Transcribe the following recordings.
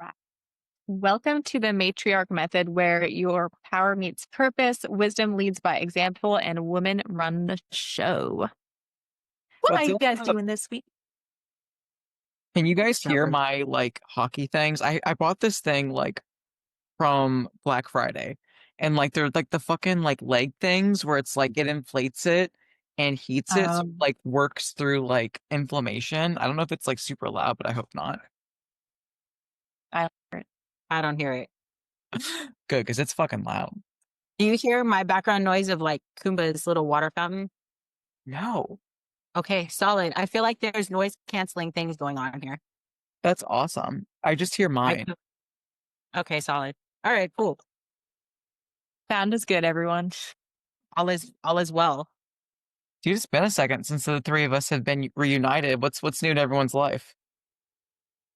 Right. Welcome to the matriarch method, where your power meets purpose, wisdom leads by example, and women run the show. What are What's you guys up? doing this week? Can you guys hear Over. my like hockey things? I bought this thing like from Black Friday. And like they're like the fucking like leg things where it's like it inflates it and heats it so it, Um, like works through like inflammation. I don't know if it's like super loud, but I hope not. I I don't hear it. Good, because it's fucking loud. Do you hear my background noise of like Kumba's little water fountain? No, Okay, solid. I feel like there's noise canceling things going on here. that's awesome. I just hear I mine. okay, solid. All right, cool. Sound is good, everyone. All is well. Dude, it's been a second since the three of us have been reunited. What's new in everyone's life?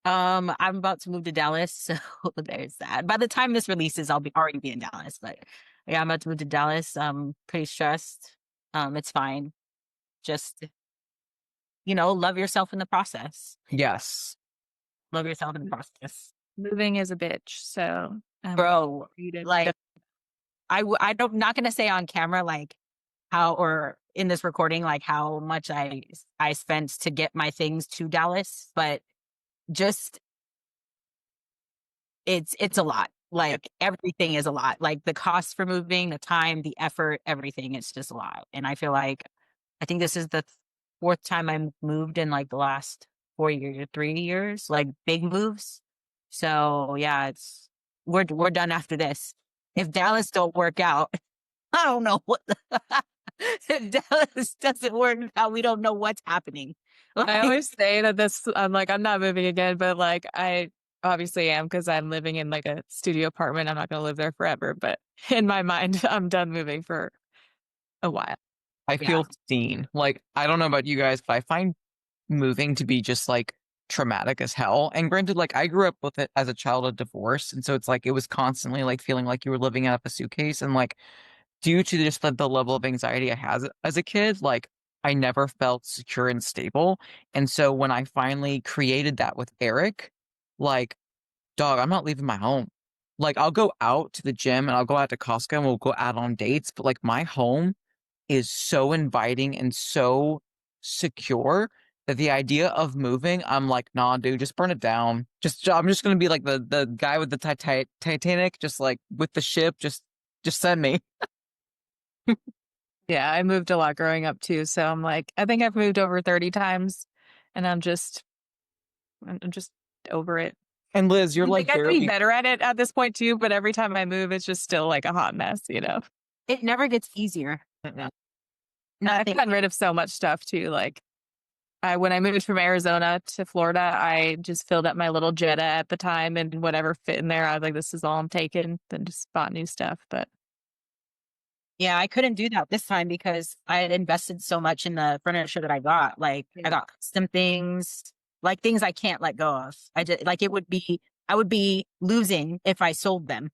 I'm about to move to Dallas, so there's that. By the time this releases, I'll be already be in Dallas. But yeah, I'm about to move to Dallas. I'm pretty stressed. It's fine. Just love yourself in the process. Yes. Love yourself in the process, Moving is a bitch, so bro. you to Like I don't not gonna say on camera like how or in this recording like how much I spent to get my things to Dallas, but just it's a lot. Like everything is a lot. Like the cost for moving, the time, the effort, everything. It's just a lot. And I feel like I think this is the fourth time I moved in like the last 4 years or 3 years, like big moves. So yeah, we're done after this. If Dallas don't work out, I don't know what if Dallas doesn't work out, we don't know what's happening. I Like, always say that I'm like, I'm not moving again, but like, I obviously am because I'm living in like a studio apartment. I'm not going to live there forever, but in my mind, I'm done moving for a while. I yeah. feel seen. Like, I don't know about you guys, but I find moving to be just like traumatic as hell. And granted, like I grew up with it as a child of divorce, and so it's like it was constantly like feeling like you were living out of a suitcase. And like due to just the level of anxiety I had as a kid, like I never felt secure and stable. And so when I finally created that with Eric, like, dog, I'm not leaving my home. Like I'll go out to the gym and I'll go out to Costco and we'll go out on dates, but like my home is so inviting and so secure that the idea of moving, I'm like, nah, dude, just burn it down. I'm just gonna be like the guy with the Titanic, just like with the ship, just send me. Yeah, I moved a lot growing up too. So I'm like, I think I've moved over 30 times and I'm just over it. And Liz, you're I like think I'd be barely. better at it at this point too, but every time I move, it's just still like a hot mess. It never gets easier. Mm-mm. I've Nothing. gotten rid of so much stuff too. Like when I moved from Arizona to Florida, I just filled up my little Jetta at the time and whatever fit in there. I was like, this is all I'm taking. Then just bought new stuff. But Yeah, I couldn't do that this time because I had invested so much in the furniture that I got. Like I got custom things, like things I can't let go of. I just like I would be losing if I sold them.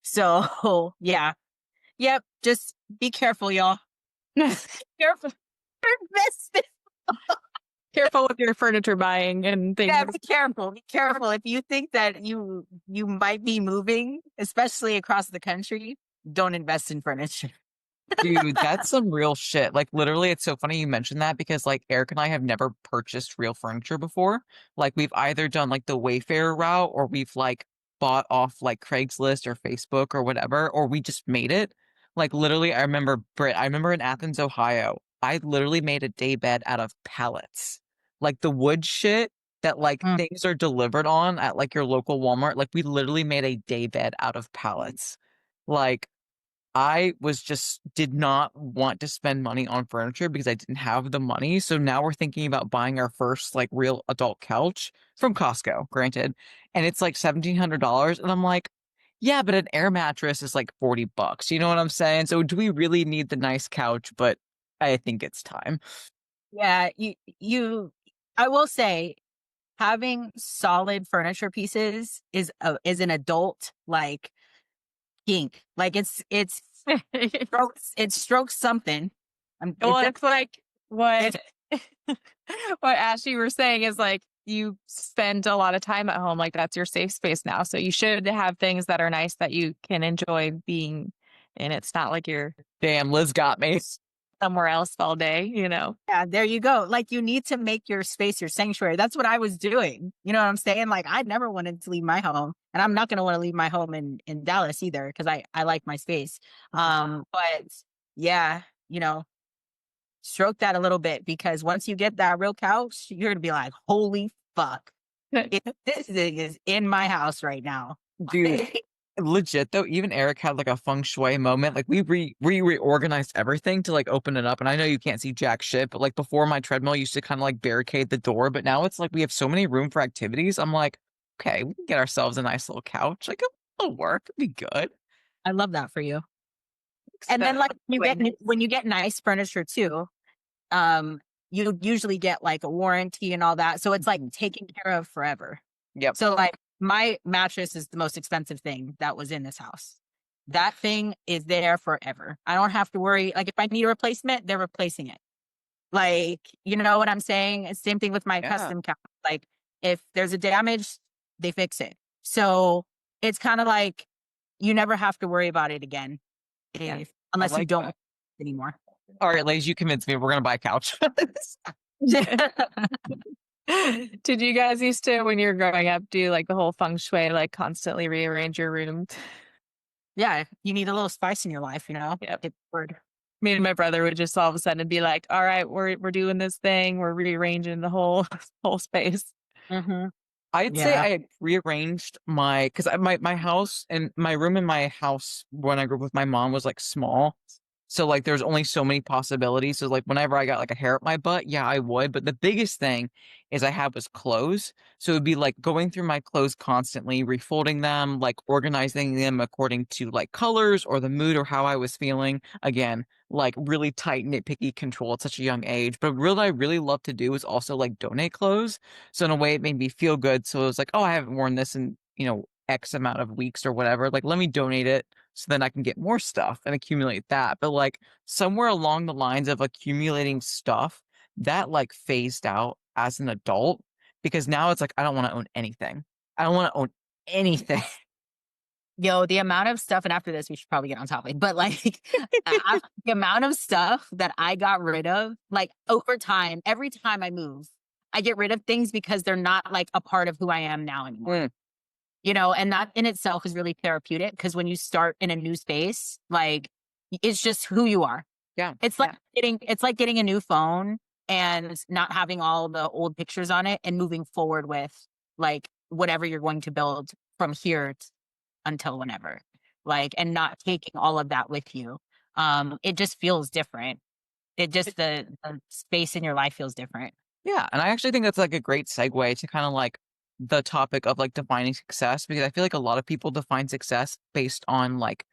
So yeah. Yep. Just be careful, y'all. Careful. Invest. careful with your furniture buying and things. Yeah, be careful. Be careful. If you think that you might be moving, especially across the country, don't invest in furniture. Dude, that's some real shit. Like literally, it's so funny you mentioned that because like Eric and I have never purchased real furniture before. Like we've either done like the Wayfair route or we've like bought off like Craigslist or Facebook or whatever, or we just made it. Like literally, I remember Britt, I remember in Athens, Ohio, I literally made a day bed out of pallets. Like the wood shit that like Mm. things are delivered on at like your local Walmart. Like we literally made a day bed out of pallets. Like I was just did not want to spend money on furniture because I didn't have the money. So now we're thinking about buying our first like real adult couch from Costco, granted. And it's like $1,700. And I'm like, yeah, but an air mattress is like $40. You know what I'm saying? So do we really need the nice couch? But I think it's time. Yeah, I will say having solid furniture pieces is an adult like kink. Like it strokes something. Well, It's it's like what what Ashley were saying is like you spend a lot of time at home. Like that's your safe space now. So you should have things that are nice that you can enjoy being in. It's not like you're Damn, Liz got me. somewhere else all day, you know? Yeah, there you go. Like you need to make your space your sanctuary. That's what I was doing. You know what I'm saying? Like I never wanted to leave my home, and I'm not going to want to leave my home in Dallas either because I like my space. But yeah, you know, stroke that a little bit because once you get that real couch, you're gonna be like, holy fuck, this thing is in my house right now, Dude, legit though, even Eric had like a feng shui moment. Like we reorganized everything to like open it up. And I know you can't see jack shit, but like before my treadmill used to kind of like barricade the door. But now it's like we have so many room for activities. I'm like, okay, we can get ourselves a nice little couch. Like it'll work. It'll be good. I love that for you. And then like when you get nice furniture too, you usually get like a warranty and all that. So it's like taken care of forever. Yep. So like my mattress is the most expensive thing that was in this house. That thing is there forever. I don't have to worry. Like if I need a replacement, they're replacing it. Like, you know what I'm saying? It's same thing with my custom couch. Like if there's a damage, they fix it. So it's kind of like you never have to worry about it again. Unless like you don't that. anymore. All right, ladies, you convinced me. We're gonna buy a couch. Did you guys used to, when you were growing up, do like the whole feng shui, like constantly rearrange your room? Yeah, you need a little spice in your life, you know? Yep. It's word. Me and my brother would just all of a sudden be like, all right, we're doing this thing. We're rearranging the whole whole space. Mm-hmm. I'd say I rearranged because my house and my room in my house when I grew up with my mom was like small. So like there's only so many possibilities. So like whenever I got like a hair up my butt, yeah, I would. But the biggest thing is I had was clothes. So it'd be like going through my clothes constantly, refolding them, like organizing them according to like colors or the mood or how I was feeling. Again, like really tight, nitpicky control at such a young age. But what I really love to do is also like donate clothes. So in a way, it made me feel good. So it was like, oh, I haven't worn this in, X amount of weeks or whatever. Like, let me donate it so then I can get more stuff and accumulate that. But like somewhere along the lines of accumulating stuff, that like phased out as an adult because now it's like, I don't want to own anything. I don't want to own anything. Yo, the amount of stuff, and after this, we should probably get on topic, but like the amount of stuff that I got rid of, like over time, every time I move, I get rid of things because they're not like a part of who I am now anymore. And that in itself is really therapeutic because when you start in a new space, like it's just who you are. Yeah. It's like getting a new phone and not having all the old pictures on it and moving forward with like whatever you're going to build from here until whenever, like, and not taking all of that with you. It just feels different. It just, the space in your life feels different. Yeah. And I actually think that's like a great segue to kind of like the topic of like defining success, because I feel like a lot of people define success based on like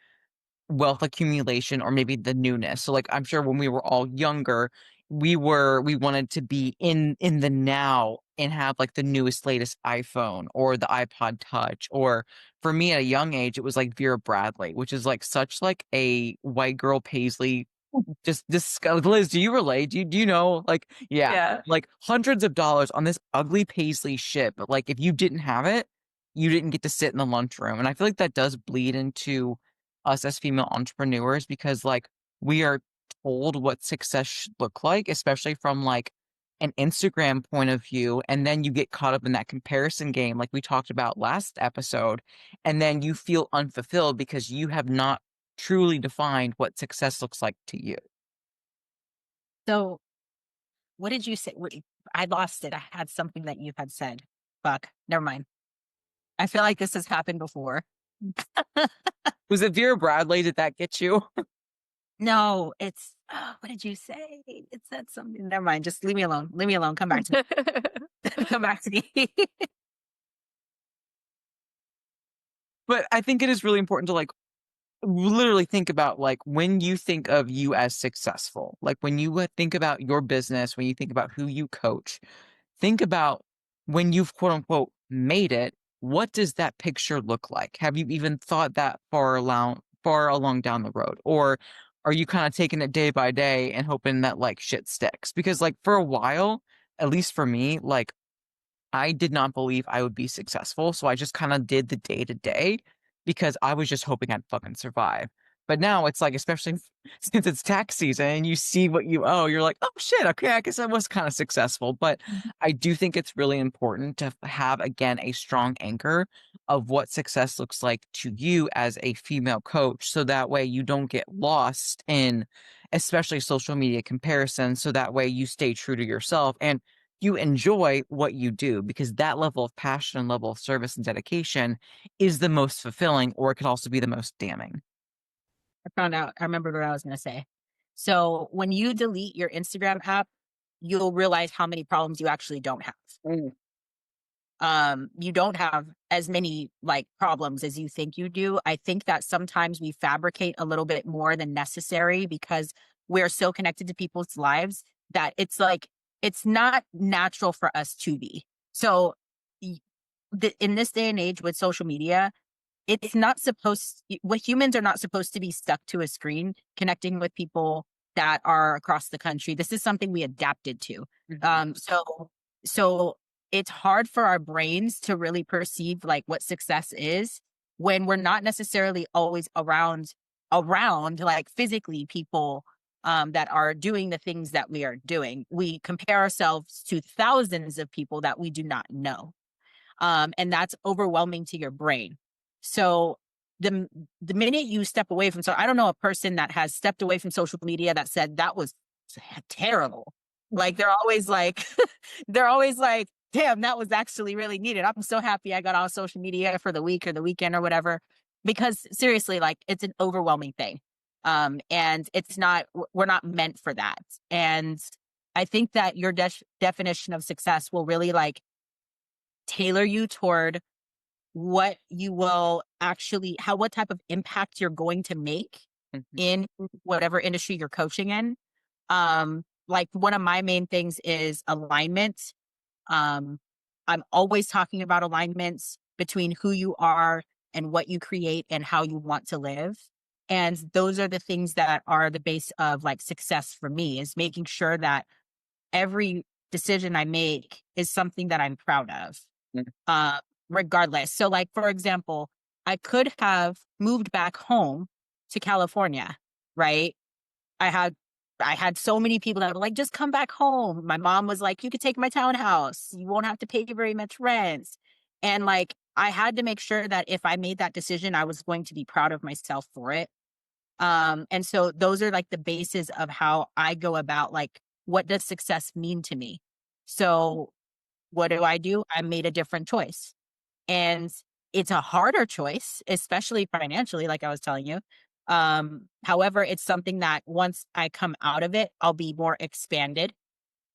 wealth accumulation or maybe the newness. So like I'm sure when we were all younger, we wanted to be in the now and have like the newest latest iPhone or the iPod Touch. Or for me at a young age, it was like Vera Bradley, which is like such like a white girl paisley. Just this, Liz, do you relate? Do you know? Like, yeah, like hundreds of dollars on this ugly paisley shit. But like, if you didn't have it, you didn't get to sit in the lunchroom. And I feel like that does bleed into us as female entrepreneurs because like we are told what success should look like, especially from like an Instagram point of view. And then you get caught up in that comparison game, like we talked about last episode. And then you feel unfulfilled because you have not truly defined what success looks like to you. So what did you say? I lost it. I had something that you had said. Fuck. Never mind. I feel like this has happened before. Was it Vera Bradley? Did that get you? No, it's, what did you say? It said something. Never mind. Just leave me alone. Leave me alone. Come back to me. Come back to me. But I think it is really important to like literally think about like when you think of you as successful, like when you think about your business, when you think about who you coach, think about when you've quote unquote made it, what does that picture look like? Have you even thought that far along down the road? Or are you kind of taking it day by day and hoping that like shit sticks? Because like for a while, at least for me, like I did not believe I would be successful. So I just kind of did the day to day because I was just hoping I'd fucking survive. But now it's like, especially since it's tax season and you see what you owe, you're like, oh shit, okay, I guess I was kind of successful. But I do think it's really important to have, again, a strong anchor of what success looks like to you as a female coach. So that way you don't get lost in, especially social media comparisons. So that way you stay true to yourself and you enjoy what you do, because that level of passion and level of service and dedication is the most fulfilling, or it could also be the most damning. I remembered what I was going to say. So when you delete your Instagram app, you'll realize how many problems you actually don't have. You don't have as many like problems as you think you do. I think that sometimes we fabricate a little bit more than necessary because we're so connected to people's lives that it's like, it's not natural for us to be. So in this day and age with social media, it's not supposed, what humans are not supposed to be stuck to a screen connecting with people that are across the country. This is something we adapted to. So it's hard for our brains to really perceive like what success is when we're not necessarily always around like physically people that are doing the things that we are doing. We compare ourselves to thousands of people that we do not know. And that's overwhelming to your brain. So the minute you step away from, so I don't know a person that has stepped away from social media that said that was terrible. Like they're always like, damn, that was actually really needed. I'm so happy I got off social media for the week or the weekend or whatever, because seriously, like it's an overwhelming thing. And we're not meant for that. And I think that your definition of success will really like tailor you toward what you will actually, what type of impact you're going to make in whatever industry you're coaching in. Like one of my main things is alignment. I'm always talking about alignments between who you are and what you create and how you want to live. And those are the things that are the base of like success for me, is making sure that every decision I make is something that I'm proud of. Regardless. So like, for example, I could have moved back home to California, right? I had so many people that were like, just come back home. My mom was like, you could take my townhouse. You won't have to pay very much rent. And like, I had to make sure that if I made that decision, I was going to be proud of myself for it. And so those are like the basis of how I go about like, what does success mean to me? So what do? I made a different choice. And it's a harder choice, especially financially, like I was telling you. However, it's something that once I come out of it, I'll be more expanded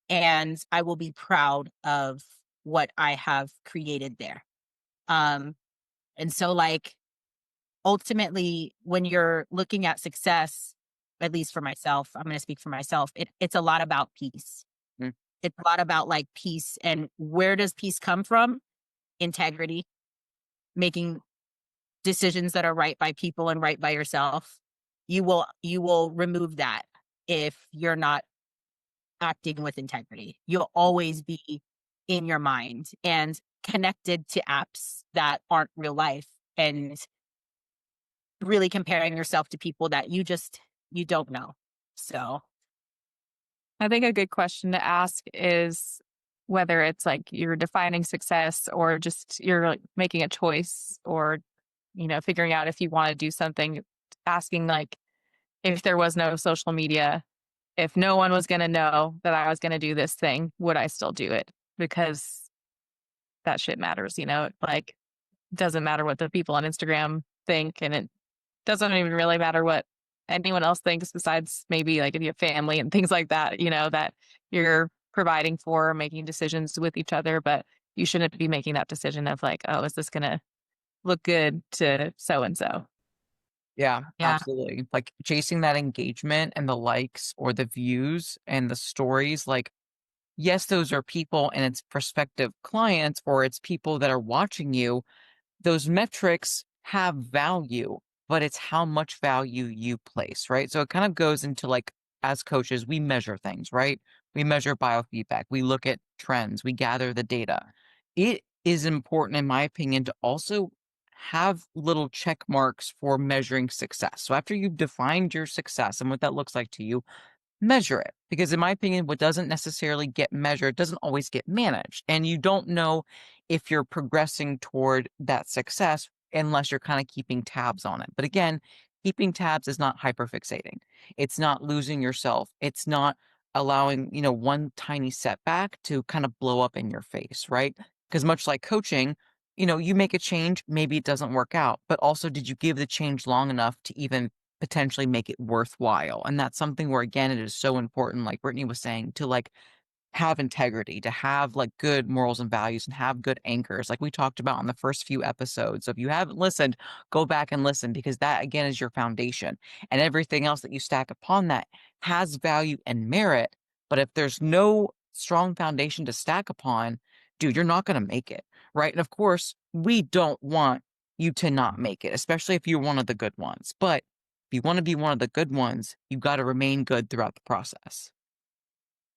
and I will be proud of what I have created there. And so like ultimately when you're looking at success, at least for myself, I'm going to speak for myself. It's a lot about peace. It's a lot about like peace. And where does peace come from? Integrity, making decisions that are right by people and right by yourself. You will remove that if you're not acting with integrity. You'll always be in your mind and connected to apps that aren't real life and really comparing yourself to people that you don't know. So I think a good question to ask is whether it's like you're defining success or just you're like making a choice, or, figuring out if you want to do something, asking like, if there was no social media, if no one was going to know that I was going to do this thing, would I still do it? Because that shit matters, like it doesn't matter what the people on Instagram think. And it doesn't even really matter what anyone else thinks besides maybe like if you have family and things like that, that you're providing for, making decisions with each other. But you shouldn't be making that decision of like, oh, is this going to look good to so-and-so? Yeah, Yeah. absolutely. Like chasing that engagement and the likes or the views and the stories, like, yes, those are people and it's prospective clients or it's people that are watching you. Those metrics have value, but it's how much value you place, right? So it kind of goes into like, as coaches, we measure things, right? We measure biofeedback. We look at trends. We gather the data. it is important, in my opinion, to also have little check marks for measuring success. So after you've defined your success and what that looks like to you, measure it. Because in my opinion, what doesn't necessarily get measured doesn't always get managed. And you don't know if you're progressing toward that success unless you're kind of keeping tabs on it. But again, keeping tabs is not hyperfixating. It's not losing yourself. It's not allowing, one tiny setback to kind of blow up in your face, right? Because much like coaching, you make a change, maybe it doesn't work out, but also did you give the change long enough to even potentially make it worthwhile? And that's something where, again, it is so important, like Brittany was saying, to like have integrity, to have like good morals and values and have good anchors, like we talked about in the first few episodes. So if you haven't listened, go back and listen, because that again is your foundation, and everything else that you stack upon that has value and merit. But if there's no strong foundation to stack upon, dude, you're not going to make it, right? And of course, we don't want you to not make it, especially if you're one of the good ones. But if you want to be one of the good ones, you've got to remain good throughout the process.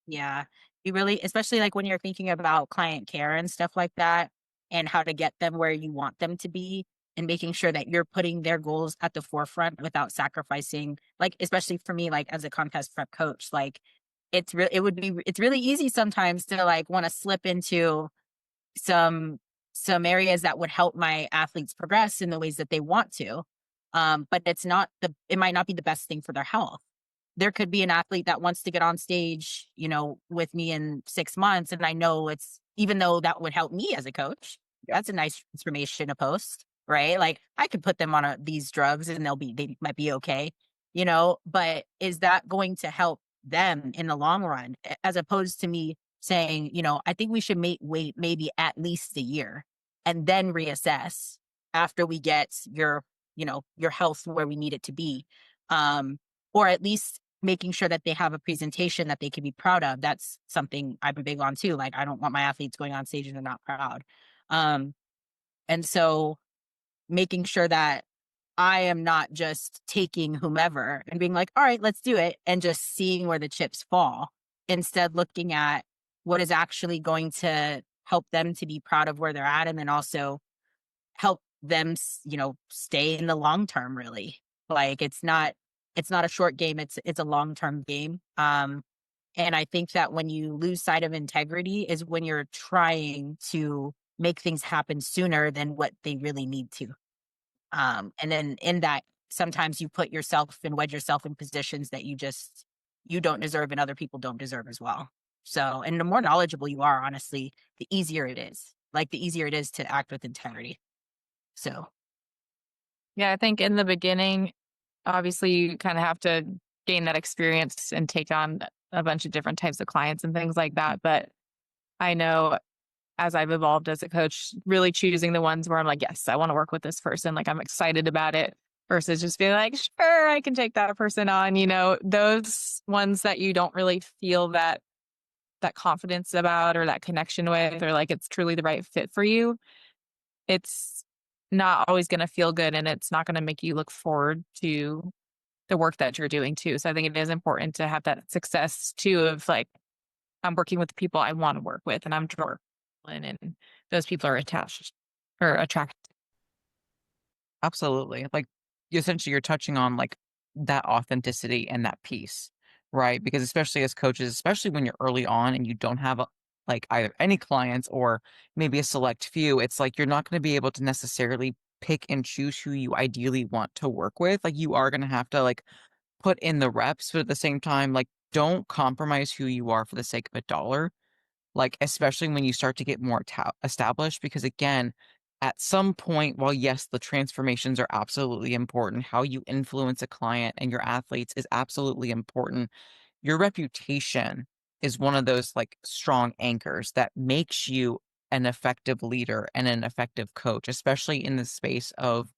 Yeah. You really, especially like when you're thinking about client care and stuff like that, and how to get them where you want them to be, and making sure that you're putting their goals at the forefront without sacrificing, like, especially for me, like as a contest prep coach, like it's really easy sometimes to like want to slip into some areas that would help my athletes progress in the ways that they want to. But it might not be the best thing for their health. There could be an athlete that wants to get on stage, with me in 6 months. And I know even though that would help me as a coach, that's a nice transformation to post, right? Like I could put them on these drugs and they might be okay, but is that going to help them in the long run? As opposed to me saying, I think we should wait maybe at least a year and then reassess after we get your health where we need it to be. Or at least making sure that they have a presentation that they can be proud of. That's something I'm big on too. Like I don't want my athletes going on stage and they're not proud. Um, and so making sure that I am not just taking whomever and being like, all right, let's do it, and just seeing where the chips fall. Instead, looking at what is actually going to help them to be proud of where they're at, and then also help them, stay in the long term, really. Like it's not a short game, it's a long-term game. And I think that when you lose sight of integrity is when you're trying to make things happen sooner than what they really need to. And then in that, sometimes you put yourself and wedge yourself in positions that you don't deserve and other people don't deserve as well. So, and the more knowledgeable you are, honestly, the easier it is. Like the easier it is to act with integrity. So, Yeah, I think in the beginning, obviously you kind of have to gain that experience and take on a bunch of different types of clients and things like that. But I know as I've evolved as a coach, really choosing the ones where I'm like, yes, I want to work with this person. Like I'm excited about it versus just being like, sure, I can take that person on. Those ones that you don't really feel that confidence about or that connection with, or like it's truly the right fit for you. It's not always going to feel good, and it's not going to make you look forward to the work that you're doing too. So I think it is important to have that success too of like, I'm working with the people I want to work with and I'm drawn in, and those people are attached or attracted. Absolutely. Like, essentially, you're touching on like that authenticity and that piece, right? Because especially as coaches, especially when you're early on and you don't have like either any clients or maybe a select few, it's like you're not going to be able to necessarily pick and choose who you ideally want to work with. Like, you are going to have to like put in the reps, but at the same time, like, don't compromise who you are for the sake of a dollar. Like, especially when you start to get more established, because again, at some point, while yes, the transformations are absolutely important, how you influence a client and your athletes is absolutely important. Your reputation is one of those like strong anchors that makes you an effective leader and an effective coach, especially in the space of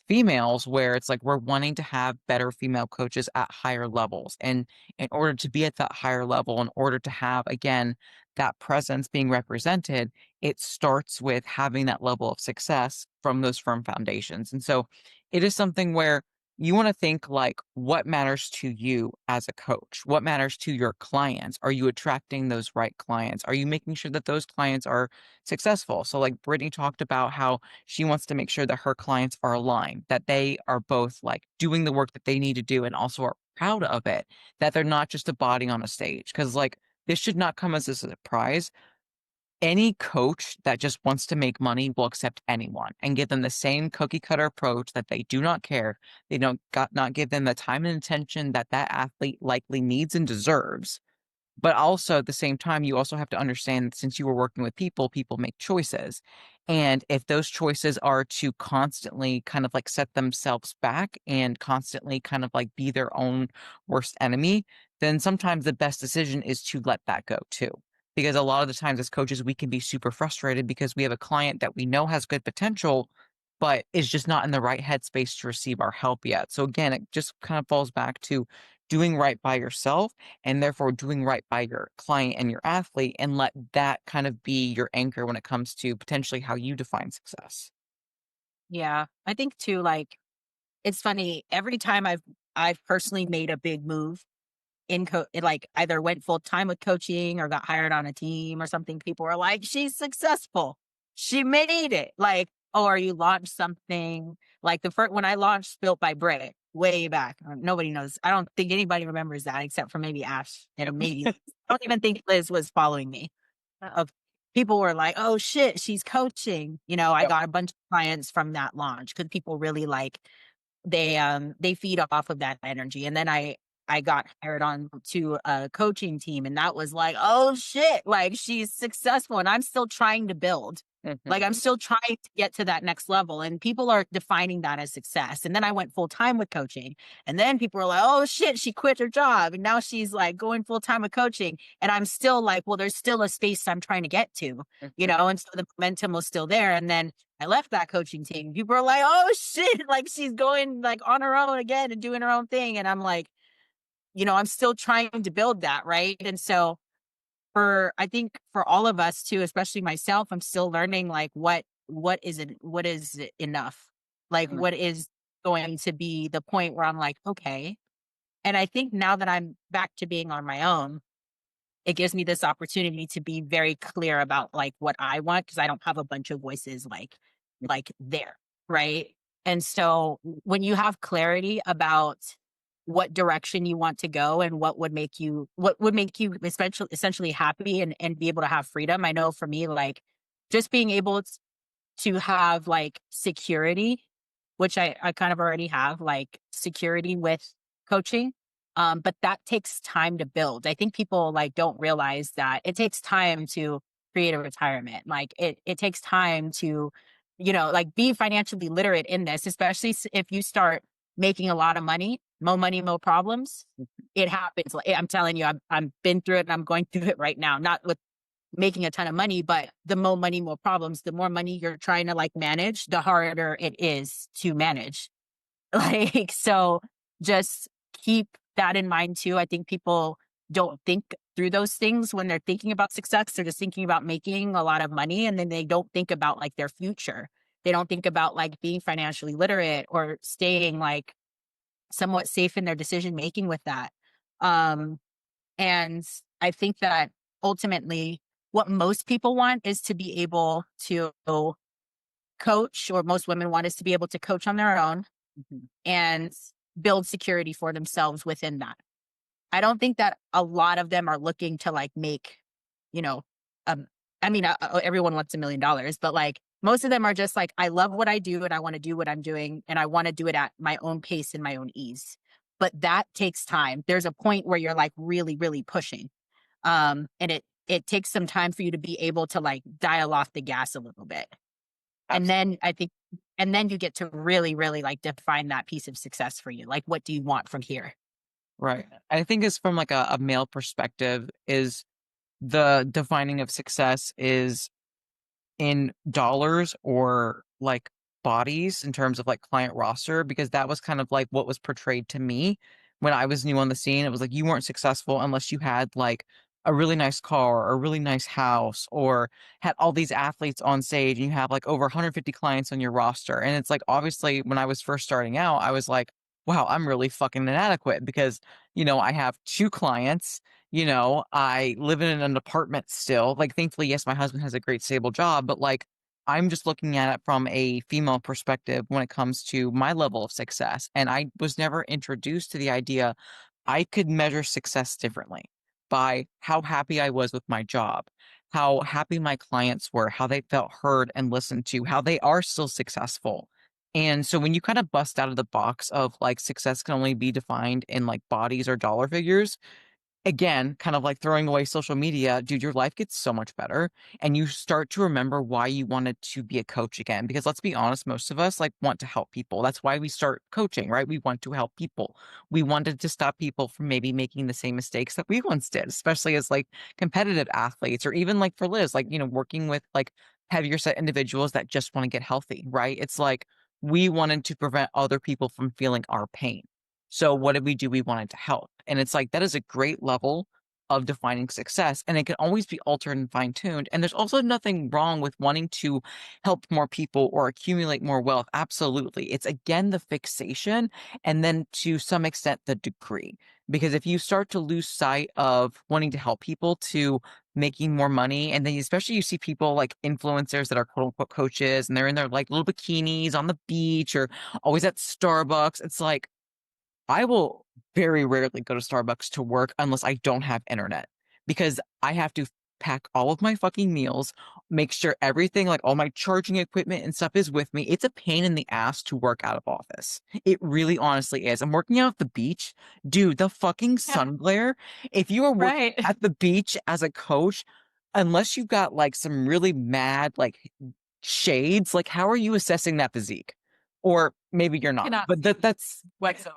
females, where it's like we're wanting to have better female coaches at higher levels. And in order to be at that higher level, in order to have, again, that presence being represented, it starts with having that level of success from those firm foundations. And so it is something where you want to think like what matters to you as a coach? What matters to your clients? Are you attracting those right clients? Are you making sure that those clients are successful? So, like Brittany talked about how she wants to make sure that her clients are aligned, that they are both like doing the work that they need to do and also are proud of it, that they're not just a body on a stage. Because, like, this should not come as a surprise. Any coach that just wants to make money will accept anyone and give them the same cookie cutter approach that they do not care. They don't not give them the time and attention that that athlete likely needs and deserves. But also at the same time, you also have to understand that since you were working with people, people make choices. And if those choices are to constantly kind of like set themselves back and constantly kind of like be their own worst enemy, then sometimes the best decision is to let that go too. Because a lot of the times as coaches, we can be super frustrated because we have a client that we know has good potential, but is just not in the right headspace to receive our help yet. So again, it just kind of falls back to doing right by yourself and therefore doing right by your client and your athlete, and let that kind of be your anchor when it comes to potentially how you define success. Yeah. I think too, like, it's funny, every time I've personally made a big move like either went full time with coaching or got hired on a team or something, people were like, she's successful. She made it. Like, oh, or you launched something like the first when I launched Built by Brit way back. Nobody knows. I don't think anybody remembers that except for maybe Ash and maybe I don't even think Liz was following me. Of people were like, oh shit, she's coaching. I Yep. got a bunch of clients from that launch because people really like they feed off of that energy. And then I got hired on to a coaching team and that was like, oh shit, like she's successful and I'm still trying to build. Like I'm still trying to get to that next level and people are defining that as success. And then I went full time with coaching and then people were like, oh shit, she quit her job and now she's like going full time with coaching. And I'm still like, well, there's still a space I'm trying to get to, and so the momentum was still there. And then I left that coaching team. People are like, oh shit, like she's going like on her own again and doing her own thing. And I'm like, I'm still trying to build that. Right. And so I think for all of us too, especially myself, I'm still learning like what is enough? Like Mm. what is going to be the point where I'm like, okay. And I think now that I'm back to being on my own, it gives me this opportunity to be very clear about like what I want because I don't have a bunch of voices like there, right? And so when you have clarity about what direction you want to go and what would make you essentially happy and be able to have freedom. I know for me, like just being able to have like security, which I kind of already have, like security with coaching. But that takes time to build. I think people like don't realize that it takes time to create a retirement. Like it takes time to, like be financially literate in this, especially if you start making a lot of money, more money, more problems. It happens. Like, I'm telling you, I'm been through it and I'm going through it right now. Not with making a ton of money, but the more money, more problems. The more money you're trying to like manage, the harder it is to manage. Like, so just keep that in mind too. I think people don't think through those things when they're thinking about success. They're just thinking about making a lot of money and then they don't think about like their future. They don't think about like being financially literate or staying like somewhat safe in their decision making with that. Um, and I think that ultimately, what most people want is to be able to coach, or most women want is to be able to coach on their own and build security for themselves within that. I don't think that a lot of them are looking to like make, you know, um, everyone wants $1 million, but like most of them are just like, I love what I do and I want to do what I'm doing and I want to do it at my own pace and my own ease. But that takes time. There's a point where you're like really, really pushing. And it takes some time for you to be able to like dial off the gas a little bit. And then I think, and then you get to really, really like define that piece of success for you. Like, what do you want from here? Right. I think it's from like a male perspective is the defining of success is in dollars or like bodies in terms of like client roster, because that was kind of like what was portrayed to me when I was new on the scene. It was like you weren't successful unless you had like a really nice car or a really nice house or had all these athletes on stage and you have like over 150 clients on your roster. And it's like obviously when I was first starting out, I was like, wow, I'm really fucking inadequate because, I have 2 clients, I live in an apartment still. Like, thankfully, yes, my husband has a great stable job, but like, I'm just looking at it from a female perspective when it comes to my level of success. And I was never introduced to the idea I could measure success differently by how happy I was with my job, how happy my clients were, how they felt heard and listened to, how they are still successful. And so when you kind of bust out of the box of like success can only be defined in like bodies or dollar figures, again, kind of like throwing away social media, dude, your life gets so much better. And you start to remember why you wanted to be a coach again. Because let's be honest, most of us like want to help people. That's why we start coaching, right? We want to help people. We wanted to stop people from maybe making the same mistakes that we once did, especially as like competitive athletes, or even like for Liz, like, working with like heavier set individuals that just want to get healthy, right? It's like we wanted to prevent other people from feeling our pain. So what did we do? We wanted to help. And it's like that is a great level of defining success. And it can always be altered and fine-tuned. And there's also nothing wrong with wanting to help more people or accumulate more wealth. Absolutely. It's again the fixation and then to some extent the degree. Because if you start to lose sight of wanting to help people to making more money, and then especially you see people like influencers that are quote unquote coaches and they're in their like little bikinis on the beach or always at Starbucks. It's like I will very rarely go to Starbucks to work unless I don't have internet because I have to pack all of my fucking meals, make sure everything, like all my charging equipment and stuff is with me. It's a pain in the ass to work out of office. It really honestly is. I'm working out at the beach. Dude, the fucking Yeah. sun glare. If you are working Right. at the beach as a coach, unless you've got like some really mad like shades, like how are you assessing that physique? Or maybe you're not. Cannot But that's whatsoever.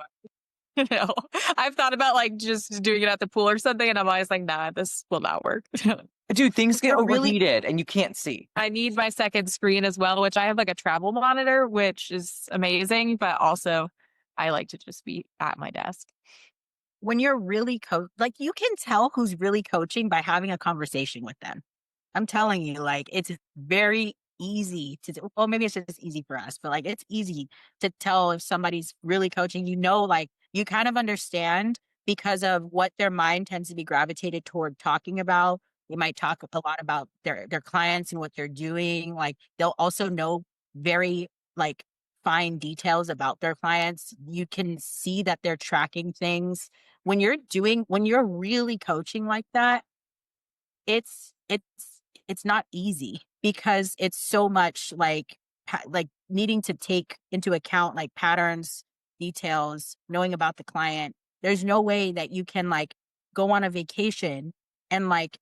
I've thought about like just doing it at the pool or something, and I'm always like, nah, this will not work. dude, things get You're really overheated and you can't see. I need my second screen as well, which I have like a travel monitor, which is amazing, but also I like to just be at my desk. when you're really like you can tell who's really coaching by having a conversation with them. I'm telling you, like it's very easy to well, maybe it's just easy for us, but like it's easy to tell if somebody's really coaching. Like you kind of understand because of what their mind tends to be gravitated toward talking about. They might talk a lot about their clients and what they're doing. Like they'll also know very like fine details about their clients. You can see that they're tracking things when you're really coaching like that. It's not easy because it's so much like like needing to take into account like patterns, details, knowing about the client. There's no way that you can like go on a vacation and like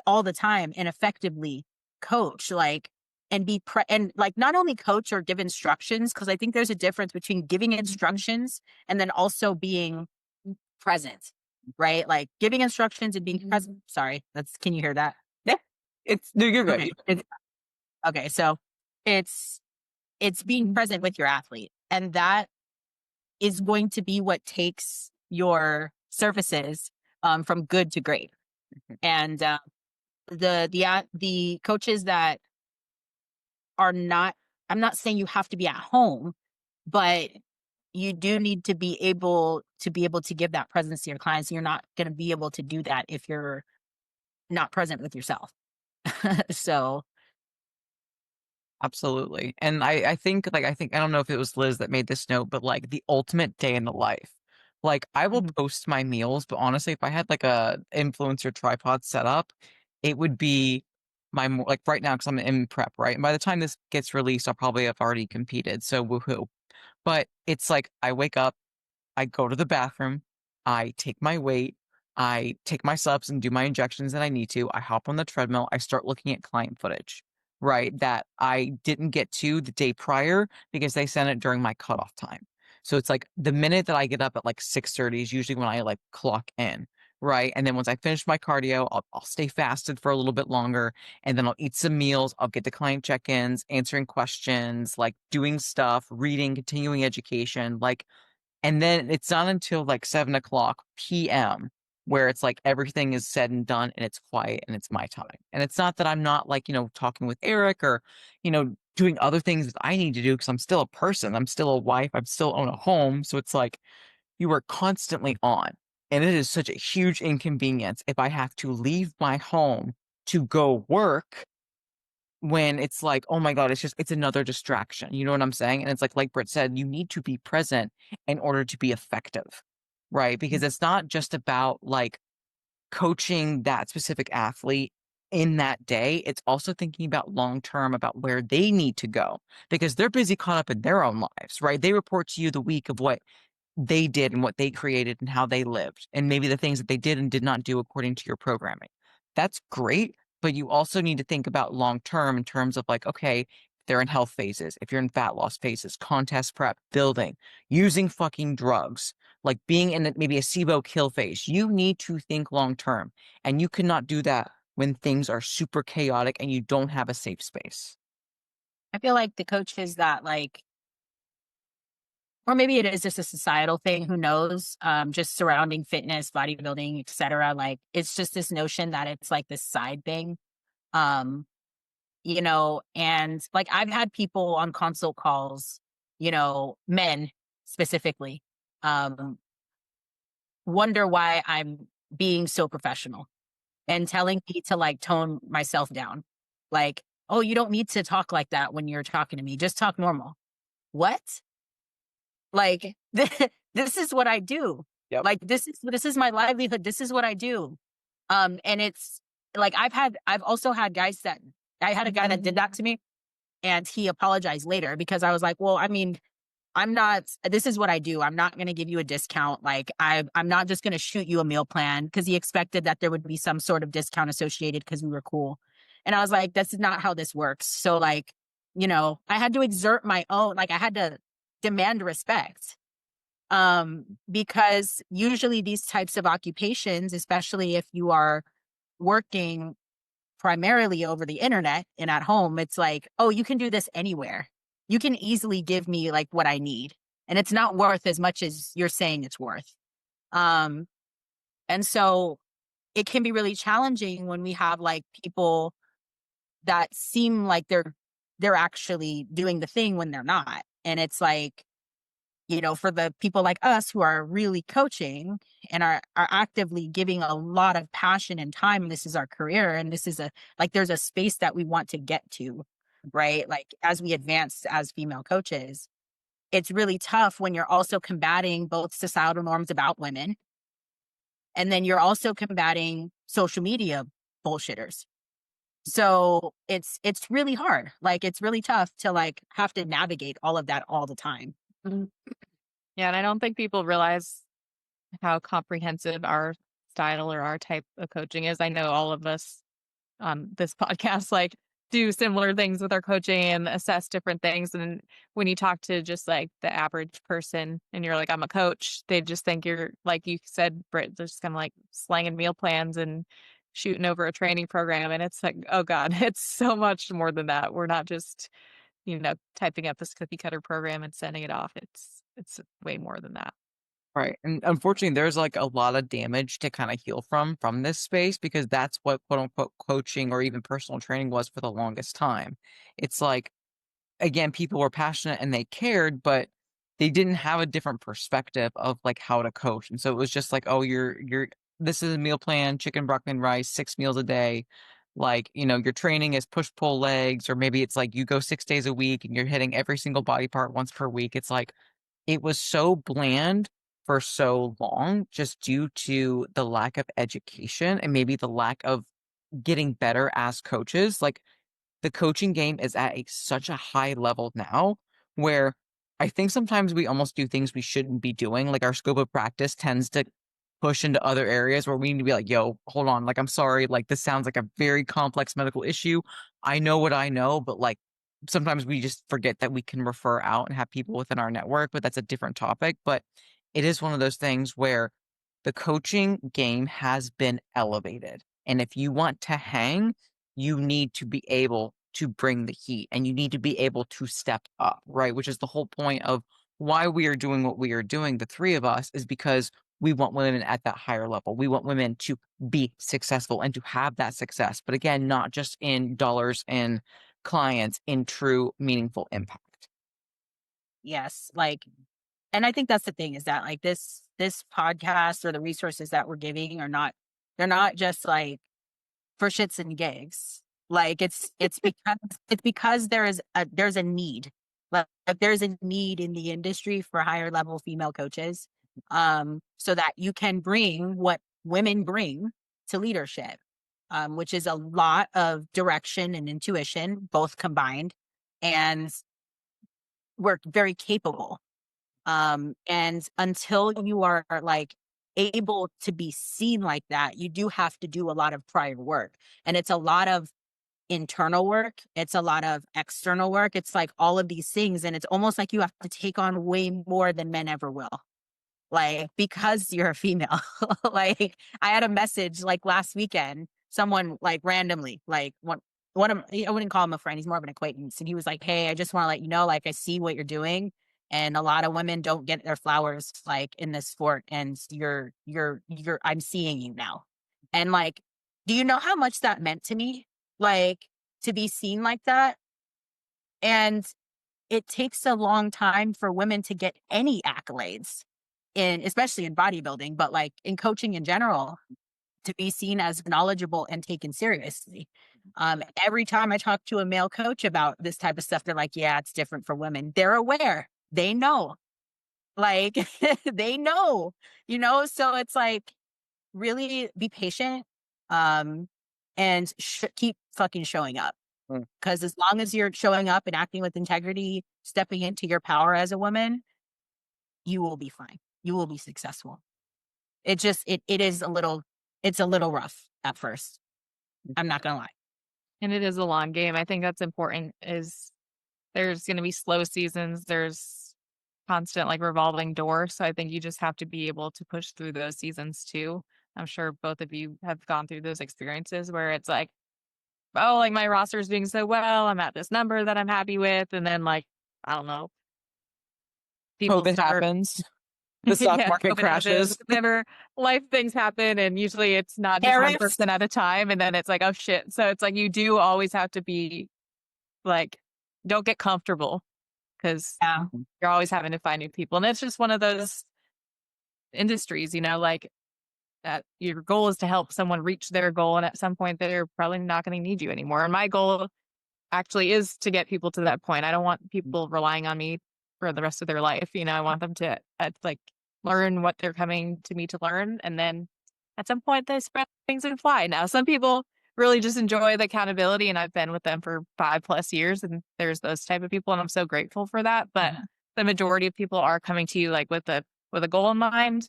all the time and effectively coach like and and like not only coach or give instructions, because I think there's a difference between giving instructions and then also being present, right? Like giving instructions and being present. Sorry, can you hear that? Yeah. No, you're good. Okay. Okay. So it's being present with your athlete. And that is going to be what takes your services from good to great. And the coaches that are not, I'm not saying you have to be at home, but you do need to be able to give that presence to your clients. You're not going to be able to do that if you're not present with yourself. So Absolutely. And I think I don't know if it was Liz that made this note, but like the ultimate day in the life. Like I will Mhm. post my meals, but honestly, if I had like a influencer tripod set up, it would be like right now because I'm in prep, right? And by the time this gets released, I'll probably have already competed. So woohoo. But it's like I wake up, I go to the bathroom, I take my weight, I take my subs and do my injections that I need to. I hop on the treadmill, I start looking at client footage, right? That I didn't get to the day prior because they sent it during my cutoff time. So it's like the minute that I get up at like 6:30 is usually when I like clock in, right? And then once I finish my cardio, I'll stay fasted for a little bit longer and then I'll eat some meals. I'll get to client check-ins, answering questions, like doing stuff, reading, continuing education, like and then it's not until like 7 o'clock PM where it's like everything is said and done and it's quiet and it's my time. And it's not that I'm not like, talking with Eric or, doing other things that I need to do because I'm still a person. I'm still a wife. I still own a home. So it's like you are constantly on. And it is such a huge inconvenience if I have to leave my home to go work when it's like, oh my God, it's another distraction. You know what I'm saying? And it's like Britt said, you need to be present in order to be effective, right? Because it's not just about like coaching that specific athlete in that day. It's also thinking about long term about where they need to go because they're busy caught up in their own lives, right? They report to you the week of what they did and what they created and how they lived, and maybe the things that they did and did not do according to your programming. That's great, but you also need to think about long term in terms of like, okay, they're in health phases, if you're in fat loss phases, contest prep, building, using fucking drugs, like being in maybe a SIBO kill phase. You need to think long term, and you cannot do that when things are super chaotic and you don't have a safe space. I feel like the coaches that like, or maybe it is just a societal thing, who knows? Just surrounding fitness, bodybuilding, etc. Like it's just this notion that it's like this side thing. Um, and like I've had people on consult calls, men specifically, um, wonder why I'm being so professional and telling me to like tone myself down. Like, oh, you don't need to talk like that when you're talking to me. Just talk normal. What? Like this is what I do. Yep. Like this is my livelihood. This is what I do. And it's like I've also had guys that I had a guy that did that to me and he apologized later because I was like, well, I mean, this is what I do. I'm not going to give you a discount. Like I'm not just going to shoot you a meal plan because he expected that there would be some sort of discount associated because we were cool. And I was like, that's not how this works. So like, I had to exert my own, like I had to demand respect. Because usually these types of occupations, especially if you are working primarily over the internet and at home, it's like, oh, you can do this anywhere. You can easily give me like what I need. And it's not worth as much as you're saying it's worth. And so it can be really challenging when we have like people that seem like they're actually doing the thing when they're not. And it's like, for the people like us who are really coaching and are actively giving a lot of passion and time, this is our career. And this is there's a space that we want to get to, right? Like as we advance as female coaches, it's really tough when you're also combating both societal norms about women. And then you're also combating social media bullshitters. So it's really hard. Like it's really tough to like have to navigate all of that all the time. Yeah, and I don't think people realize how comprehensive our style or our type of coaching is. I know all of us on this podcast like do similar things with our coaching and assess different things. And when you talk to just like the average person and you're like, I'm a coach, they just think you're, like you said, Britt, they're just kind of like slanging meal plans and shooting over a training program. And it's like, oh God, it's so much more than that. We're not just, typing up this cookie cutter program and sending it off. It's way more than that. Right. And unfortunately, there's like a lot of damage to kind of heal from this space because that's what quote unquote coaching or even personal training was for the longest time. It's like, again, people were passionate and they cared, but they didn't have a different perspective of like how to coach. And so it was just like, oh, this is a meal plan, chicken, broccoli, and rice, 6 meals a day. Like, your training is push pull legs, or maybe it's like you go 6 days a week and you're hitting every single body part once per week. It's like, it was so bland for so long just due to the lack of education and maybe the lack of getting better as coaches. Like the coaching game is at such a high level now where I think sometimes we almost do things we shouldn't be doing. Like our scope of practice tends to push into other areas where we need to be like, yo, hold on. Like, I'm sorry. Like, this sounds like a very complex medical issue. I know what I know, but like, sometimes we just forget that we can refer out and have people within our network, but that's a different topic. But it is one of those things where the coaching game has been elevated. And if you want to hang, you need to be able to bring the heat and you need to be able to step up, right? Which is the whole point of why we are doing what we are doing, the three of us, is because we want women at that higher level. We want women to be successful and to have that success. But again, not just in dollars and clients in true, meaningful impact. Yes. Like, and I think that's the thing is that like this podcast or the resources that we're giving they're not just like for shits and gigs. Like it's because there's a need. Like there's a need in the industry for higher level female coaches. So that you can bring what women bring to leadership. Which is a lot of direction and intuition, both combined. And we're very capable. And until you are like able to be seen like that, you do have to do a lot of prior work. And it's a lot of internal work. It's a lot of external work. It's like all of these things. And it's almost like you have to take on way more than men ever will. Like, because you're a female. Like, I had a message like last weekend, someone like randomly, like one of, I wouldn't call him a friend, he's more of an acquaintance. And he was like, hey, I just want to let you know, like, I see what you're doing. And a lot of women don't get their flowers like in this sport. And I'm seeing you now. And like, do you know how much that meant to me? Like, to be seen like that. And it takes a long time for women to get any accolades especially in bodybuilding, but like in coaching in general, to be seen as knowledgeable and taken seriously. Every time I talk to a male coach about this type of stuff, they're like, yeah, it's different for women. They're aware. They know. Like, they know, so it's like, really be patient, and keep fucking showing up. Because as long as you're showing up and acting with integrity, stepping into your power as a woman, you will be fine. You will be successful. It is it's a little rough at first. I'm not gonna lie. And it is a long game. I think that's important is there's going to be slow seasons. There's constant like revolving door. So I think you just have to be able to push through those seasons too. I'm sure both of you have gone through those experiences where it's like, oh, like my roster is doing so well. I'm at this number that I'm happy with. And then like, I don't know. COVID happens. The stock market crashes. Whenever life things happen, and usually it's not just one person at a time, and then it's like, oh shit. So it's like you do always have to be like, don't get comfortable because you're always having to find new people, and it's just one of those industries, like that. Your goal is to help someone reach their goal, and at some point they're probably not going to need you anymore. And my goal actually is to get people to that point. I don't want people relying on me for the rest of their life. I want them to like learn what they're coming to me to learn. And then at some point they spread things and fly. Now, some people really just enjoy the accountability, and I've been with them for 5+ years, and there's those type of people, and I'm so grateful for that. But the majority of people are coming to you like with a goal in mind,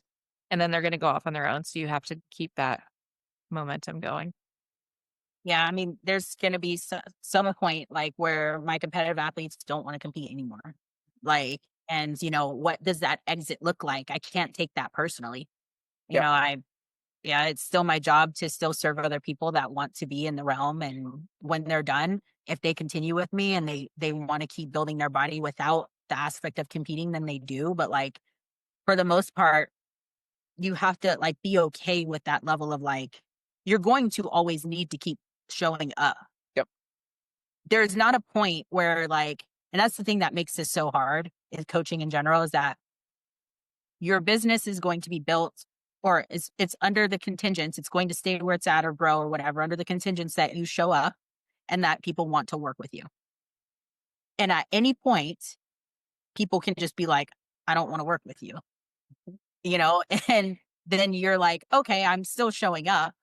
and then they're going to go off on their own. So you have to keep that momentum going. Yeah, I mean, there's going to be some point like where my competitive athletes don't want to compete anymore. Like, and what does that exit look like? I can't take that personally. It's still my job to still serve other people that want to be in the realm. And when they're done, if they continue with me and they want to keep building their body without the aspect of competing, then they do. But like, for the most part, you have to like be okay with that level of like, you're going to always need to keep showing up. Yep. There's not a point where like, and that's the thing that makes this so hard in coaching in general, is that your business is going to be built, or it's under the contingents. It's going to stay where it's at or grow or whatever, under the contingents that you show up and that people want to work with you. And at any point, people can just be like, I don't want to work with you, and then you're like, okay, I'm still showing up,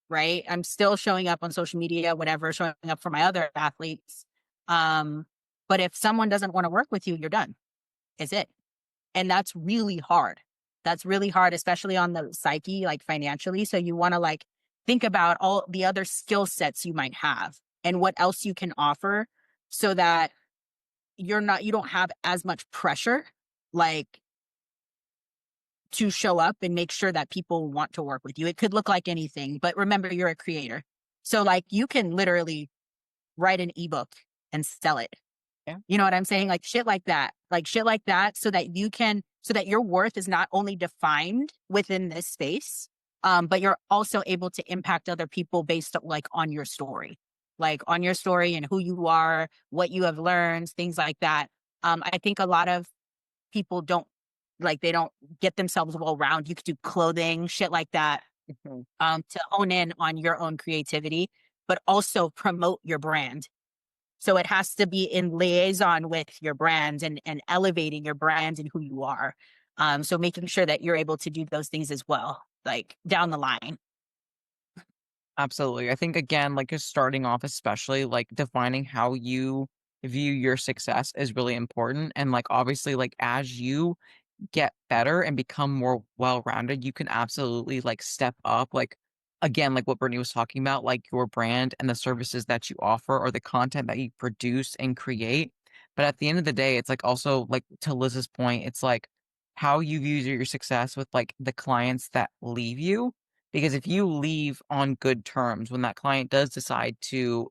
right? I'm still showing up on social media, whatever, showing up for my other athletes. But if someone doesn't want to work with you, you're done. Is it? And that's really hard. That's really hard, especially on the psyche, like financially. So you want to like think about all the other skill sets you might have and what else you can offer so that you don't have as much pressure, like to show up and make sure that people want to work with you. It could look like anything, but remember, you're a creator. So like you can literally write an ebook and sell it. Yeah. You know what I'm saying? Like shit like that, so that your worth is not only defined within this space, but you're also able to impact other people based like on your story. like on your story and who you are, what you have learned, things like that. I think a lot of people don't they don't get themselves well round. You could do clothing, shit like that, to hone in on your own creativity, but also promote your brand. So it has to be in liaison with your brand and elevating your brand and who you are. So making sure that you're able to do those things as well, like down the line. Absolutely. I think again, like just starting off, especially like defining how you view your success is really important. And like obviously, like as you get better and become more well-rounded, you can absolutely like step up. Like again, like what Brittany was talking about, like your brand and the services that you offer or the content that you produce and create. But at the end of the day, it's like also like to Liz's point, it's like how you view your success with like the clients that leave you. Because if you leave on good terms when that client does decide to,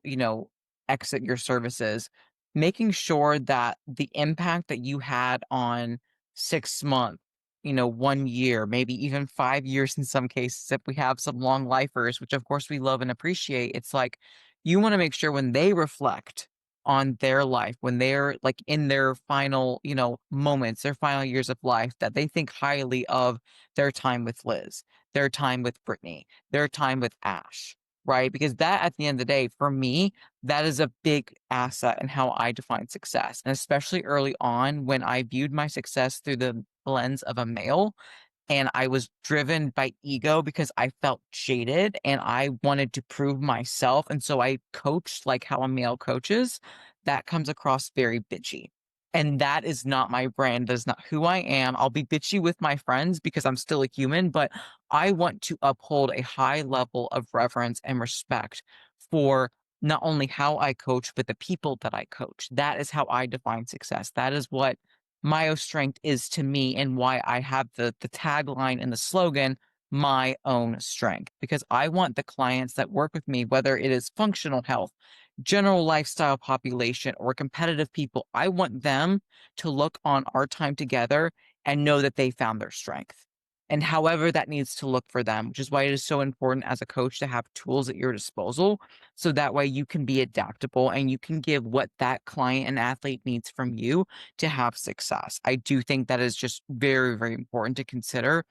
exit your services, making sure that the impact that you had on 6 months, 1 year, maybe even 5 years in some cases, if we have some long lifers, which of course we love and appreciate, it's like you want to make sure when they reflect on their life, when they're like in their final, moments, their final years of life, that they think highly of their time with Liz, their time with Brittany, their time with Ash, right? Because that at the end of the day, for me, that is a big asset in how I define success. And especially early on when I viewed my success through the lens of a male and I was driven by ego because I felt jaded and I wanted to prove myself. And so I coached like how a male coaches. That comes across very bitchy. And that is not my brand. That is not who I am. I'll be bitchy with my friends because I'm still a human, but I want to uphold a high level of reverence and respect for not only how I coach, but the people that I coach. That is how I define success. That is what my strength is to me and why I have the tagline and the slogan, my own strength. Because I want the clients that work with me, whether it is functional health, general lifestyle population, or competitive people, I want them to look on our time together and know that they found their strength. And however that needs to look for them, which is why it is so important as a coach to have tools at your disposal. So that way you can be adaptable and you can give what that client and athlete needs from you to have success. I do think that is just very, very important to consider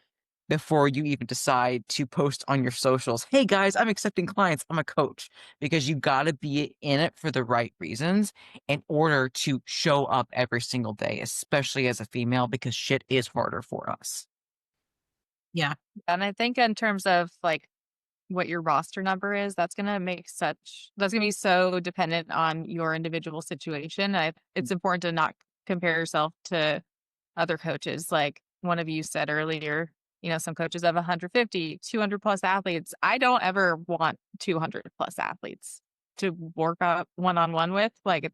before you even decide to post on your socials, hey guys, I'm accepting clients, I'm a coach, because you got to be in it for the right reasons in order to show up every single day, especially as a female, because shit is harder for us. Yeah. And I think in terms of like what your roster number is, that's going to be so dependent on your individual situation. It's important to not compare yourself to other coaches. Like one of you said earlier, some coaches have 150, 200 plus athletes. I don't ever want 200 plus athletes to work out one-on-one with. Like,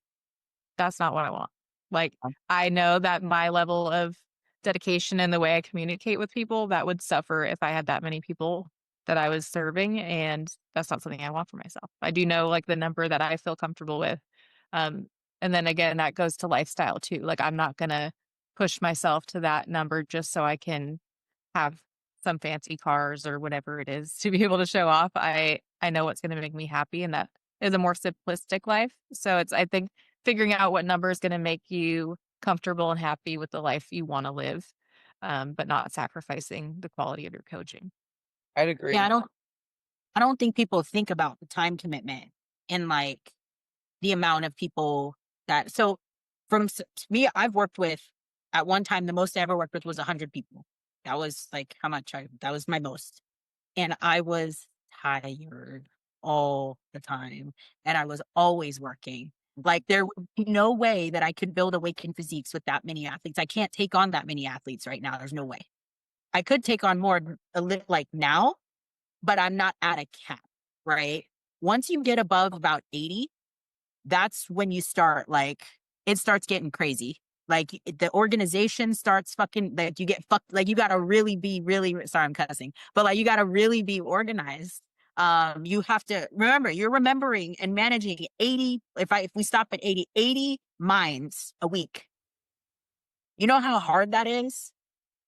that's not what I want. Like, I know that my level of dedication and the way I communicate with people, that would suffer if I had that many people that I was serving. And that's not something I want for myself. I do know like the number that I feel comfortable with. Um, and then again, that goes to lifestyle too. Like, I'm not going to push myself to that number just so I can have some fancy cars or whatever it is to be able to show off. I know what's going to make me happy, and that is a more simplistic life. So I think figuring out what number is going to make you comfortable and happy with the life you want to live, but not sacrificing the quality of your coaching. I'd agree. Yeah, I don't think people think about the time commitment and like the amount of people that me, I've worked with at one time, the most I ever worked with was 100 people. That was like how much that was my most. And I was tired all the time. And I was always working. Like there would be no way that I could build Awakened Physiques with that many athletes. I can't take on that many athletes right now. There's no way. I could take on more like now, but I'm not at a cap, right? Once you get above about 80, that's when you start like it starts getting crazy. Like the organization starts fucking like you get fucked. Like you gotta really be sorry, I'm cussing, but like you gotta really be organized. You have to remember you're remembering and managing 80. If we stop at 80 minds a week, you know how hard that is.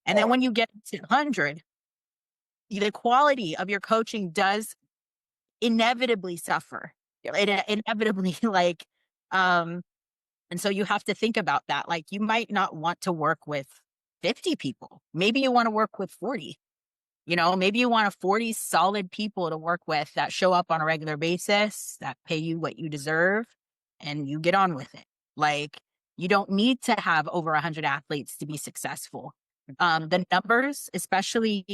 And then when you get to 100, the quality of your coaching does inevitably suffer. Yep. it inevitably like, um, and so you have to think about that. Like you might not want to work with 50 people. Maybe you want to work with 40. Maybe you want a 40 solid people to work with that show up on a regular basis, that pay you what you deserve, and you get on with it. Like, you don't need to have over 100 athletes to be successful. The numbers, especially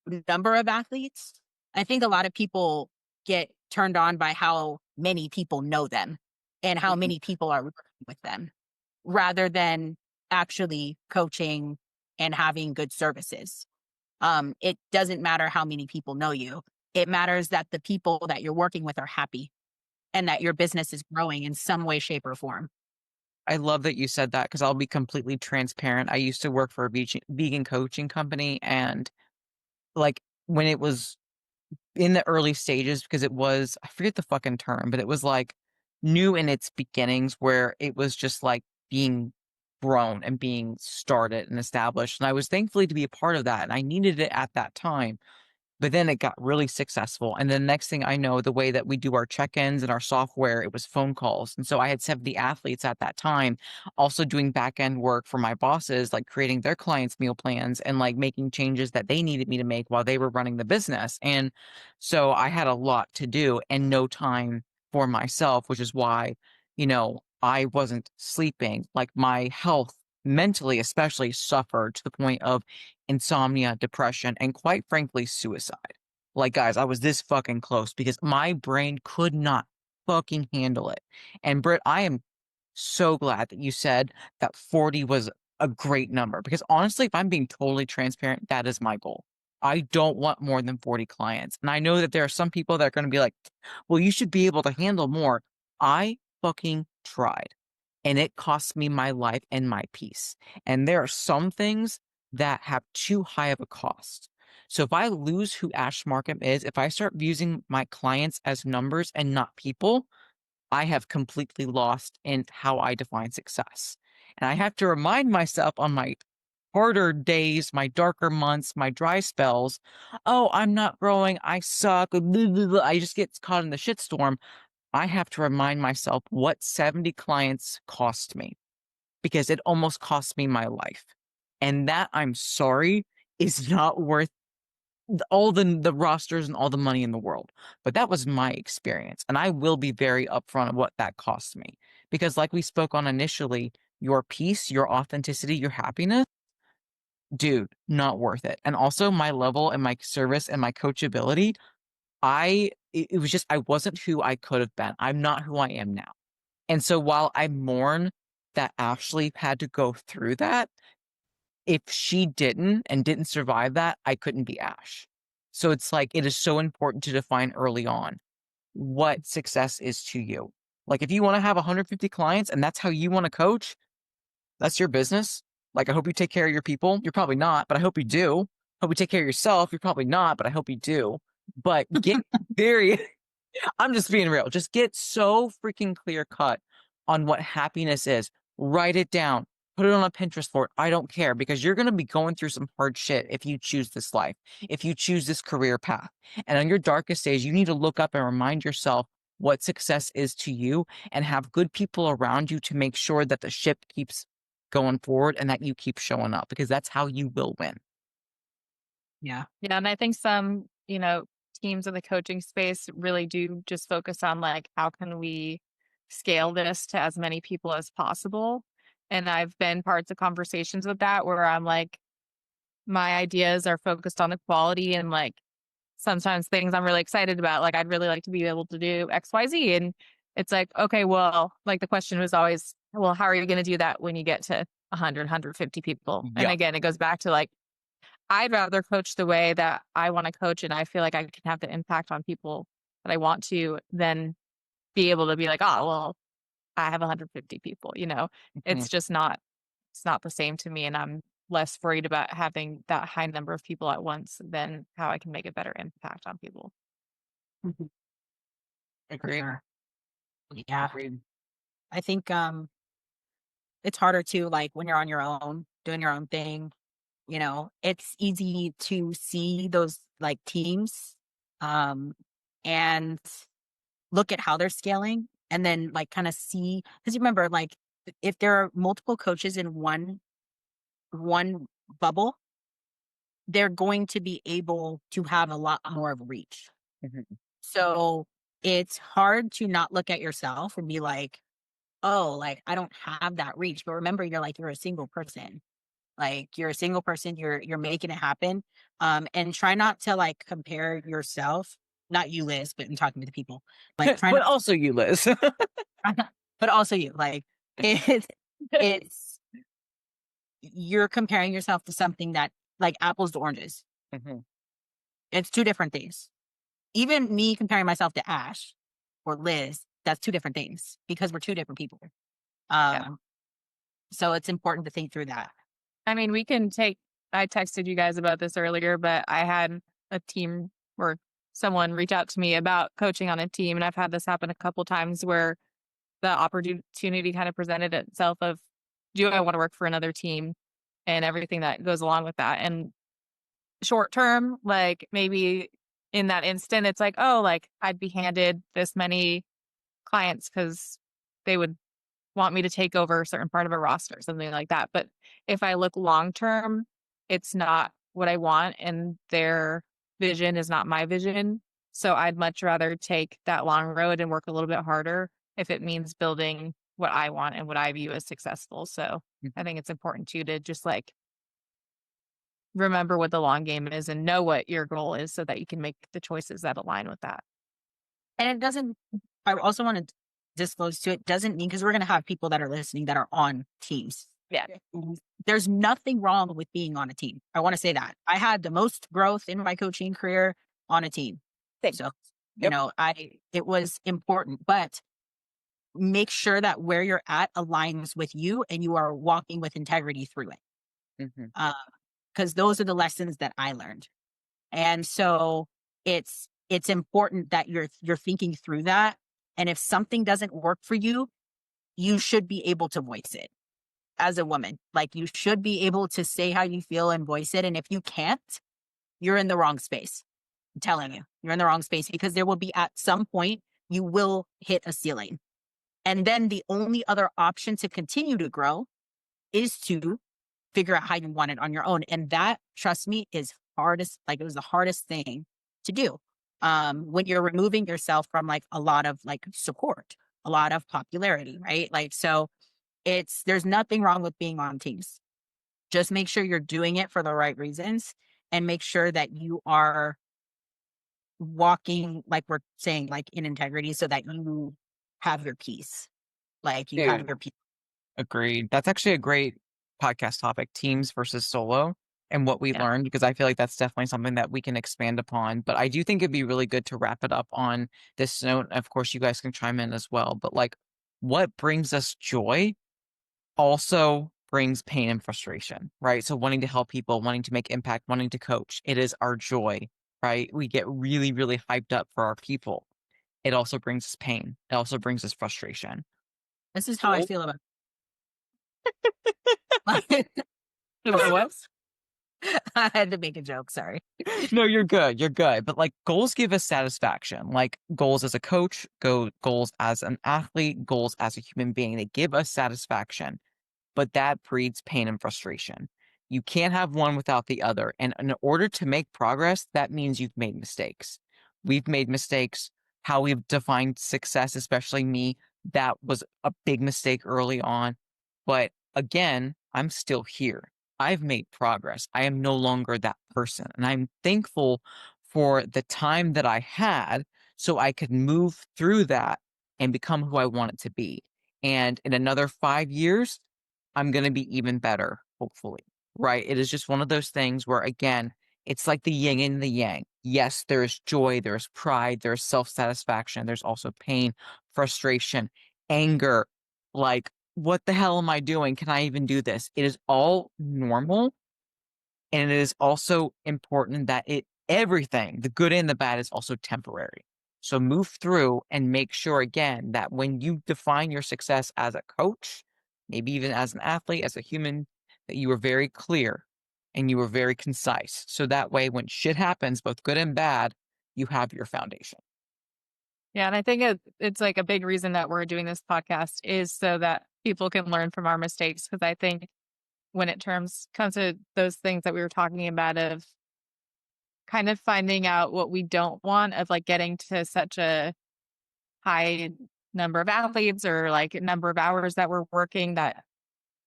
the number of athletes, I think a lot of people get turned on by how many people know them and how Mhm. many people are working with them rather than actually coaching and having good services. It doesn't matter how many people know you. It matters that the people that you're working with are happy and that your business is growing in some way, shape, or form. I love that you said that because I'll be completely transparent. I used to work for a vegan coaching company, and like when it was in the early stages, because it was, I forget the fucking term, but it was like new in its beginnings where it was just like being grown and being started and established. And I was thankfully to be a part of that. And I needed it at that time. But then it got really successful. And the next thing I know, the way that we do our check-ins and our software, it was phone calls. And so I had 70 athletes at that time, also doing back-end work for my bosses, like creating their clients' meal plans and like making changes that they needed me to make while they were running the business. And so I had a lot to do and no time for myself, which is why, I wasn't sleeping. Like my health mentally especially suffered to the point of insomnia, depression, and quite frankly, suicide. Like, guys, I was this fucking close because my brain could not fucking handle it. And Britt, I am so glad that you said that 40 was a great number because honestly, if I'm being totally transparent, that is my goal. I don't want more than 40 clients. And I know that there are some people that are going to be like, well, you should be able to handle more. I fucking tried and it cost me my life and my peace. And there are some things that have too high of a cost. So if I lose who Ash Markham is, if I start using my clients as numbers and not people, I have completely lost in how I define success. And I have to remind myself on my harder days, my darker months, my dry spells, oh, I'm not growing, I suck, blah, blah, blah. I just get caught in the shitstorm. I have to remind myself what 70 clients cost me because it almost cost me my life. And that, I'm sorry, is not worth all the rosters and all the money in the world. But that was my experience. And I will be very upfront of what that cost me. Because like we spoke on initially, your peace, your authenticity, your happiness, dude, not worth it. And also my level and my service and my coachability, it was just I wasn't who I could have been. I'm not who I am now. And so while I mourn that Ashley had to go through that, if she didn't survive that, I couldn't be Ash. So it's like it is so important to define early on what success is to you. Like if you want to have 150 clients and that's how you want to coach, that's your business. Like I hope you take care of your people. You're probably not, but I hope you do. Hope you take care of yourself. You're probably not, but I hope you do. But get very I'm just being real. Just get so freaking clear cut on what happiness is. Write it down. Put it on a Pinterest board. I don't care because you're going to be going through some hard shit if you choose this life, if you choose this career path. And on your darkest days, you need to look up and remind yourself what success is to you and have good people around you to make sure that the ship keeps going forward and that you keep showing up because that's how you will win. Yeah. Yeah, and I think some, teams in the coaching space really do just focus on like how can we scale this to as many people as possible. And I've been parts of conversations with that where I'm like, my ideas are focused on the quality and like sometimes things I'm really excited about. Like I'd really like to be able to do XYZ. And it's like, okay, well, like the question was always, well, how are you going to do that when you get to 100, 150 people? And Yeah. again, it goes back to like, I'd rather coach the way that I want to coach and I feel like I can have the impact on people that I want to than be able to be like, oh, well, I have 150 people, Mhm. it's just not, it's not the same to me. And I'm less worried about having that high number of people at once than how I can make a better impact on people. Mhm. For Agreed. sure. Yeah. Agreed. I think it's harder to like when you're on your own, doing your own thing, it's easy to see those like teams. And look at how they're scaling and then like kind of see, because you remember, like if there are multiple coaches in one bubble, they're going to be able to have a lot more of reach. Mhm. So it's hard to not look at yourself and be like, oh, like I don't have that reach. But remember, you're a single person. Like you're a single person, you're making it happen. And try not to like compare yourself, not you, Liz, but I'm talking to the people. Like try But not also you, Liz. but also you. Like it's you're comparing yourself to something that like apples to oranges. Mhm. It's two different things. Even me comparing myself to Ash or Liz, that's two different things because we're two different people. Yeah. So it's important to think through that. I mean, I texted you guys about this earlier, but I had a team or someone reach out to me about coaching on a team. And I've had this happen a couple times where the opportunity kind of presented itself of, do I want to work for another team and everything that goes along with that? And short term, like maybe in that instant, it's like, oh, like I'd be handed this many clients because they would want me to take over a certain part of a roster, something like that. But if I look long term, it's not what I want, and their vision is not my vision. So I'd much rather take that long road and work a little bit harder if it means building what I want and what I view as successful. So I think it's important too to just like remember what the long game is and know what your goal is so that you can make the choices that align with that. And it doesn't, I also want to disclose to it, doesn't mean because we're going to have people that are listening that are on teams. Yeah. There's nothing wrong with being on a team. I want to say that I had the most growth in my coaching career on a team. Same. So, Yep. it was important, but make sure that where you're at aligns with you and you are walking with integrity through it. Mhm. Because those are the lessons that I learned. And so it's important that you're thinking through that. And if something doesn't work for you, you should be able to voice it as a woman. Like you should be able to say how you feel and voice it. And if you can't, you're in the wrong space. I'm telling you, you're in the wrong space because there will be at some point you will hit a ceiling. And then the only other option to continue to grow is to figure out how you want it on your own. And that, trust me, is hardest. Like it was the hardest thing to do. When you're removing yourself from like a lot of like support, a lot of popularity, right? Like, so there's nothing wrong with being on teams. Just make sure you're doing it for the right reasons and make sure that you are walking, like we're saying, like in integrity so that you have your peace. Like you have Dude. your peace. Agreed. That's actually a great podcast topic, teams versus solo, and what we Yeah. learned, because I feel like that's definitely something that we can expand upon. But I do think it'd be really good to wrap it up on this note. Of course, you guys can chime in as well. But like, what brings us joy also brings pain and frustration, right? So wanting to help people, wanting to make impact, wanting to coach, it is our joy, right? We get really, really hyped up for our people. It also brings us pain. It also brings us frustration. This is how I feel about What? I had to make a joke. Sorry. No, you're good. You're good. But like goals give us satisfaction. Like goals as a coach, goals as an athlete, goals as a human being. They give us satisfaction, but that breeds pain and frustration. You can't have one without the other. And in order to make progress, that means you've made mistakes. We've made mistakes. How we've defined success, especially me, that was a big mistake early on. But again, I'm still here. I've made progress. I am no longer that person. And I'm thankful for the time that I had so I could move through that and become who I wanted to be. And in another 5 years, I'm going to be even better, hopefully. Right? It is just one of those things where, again, it's like the yin and the yang. Yes, there's joy, there's pride, there's self satisfaction, there's also pain, frustration, anger. Like, what the hell am I doing? Can I even do this? It is all normal. And it is also important that everything, the good and the bad, is also temporary. So move through and make sure, again, that when you define your success as a coach, maybe even as an athlete, as a human, that you are very clear and you are very concise. So that way, when shit happens, both good and bad, you have your foundation. Yeah, and I think it's like a big reason that we're doing this podcast is so that people can learn from our mistakes. Because I think when it comes to those things that we were talking about of kind of finding out what we don't want, of like getting to such a high number of athletes or like a number of hours that we're working that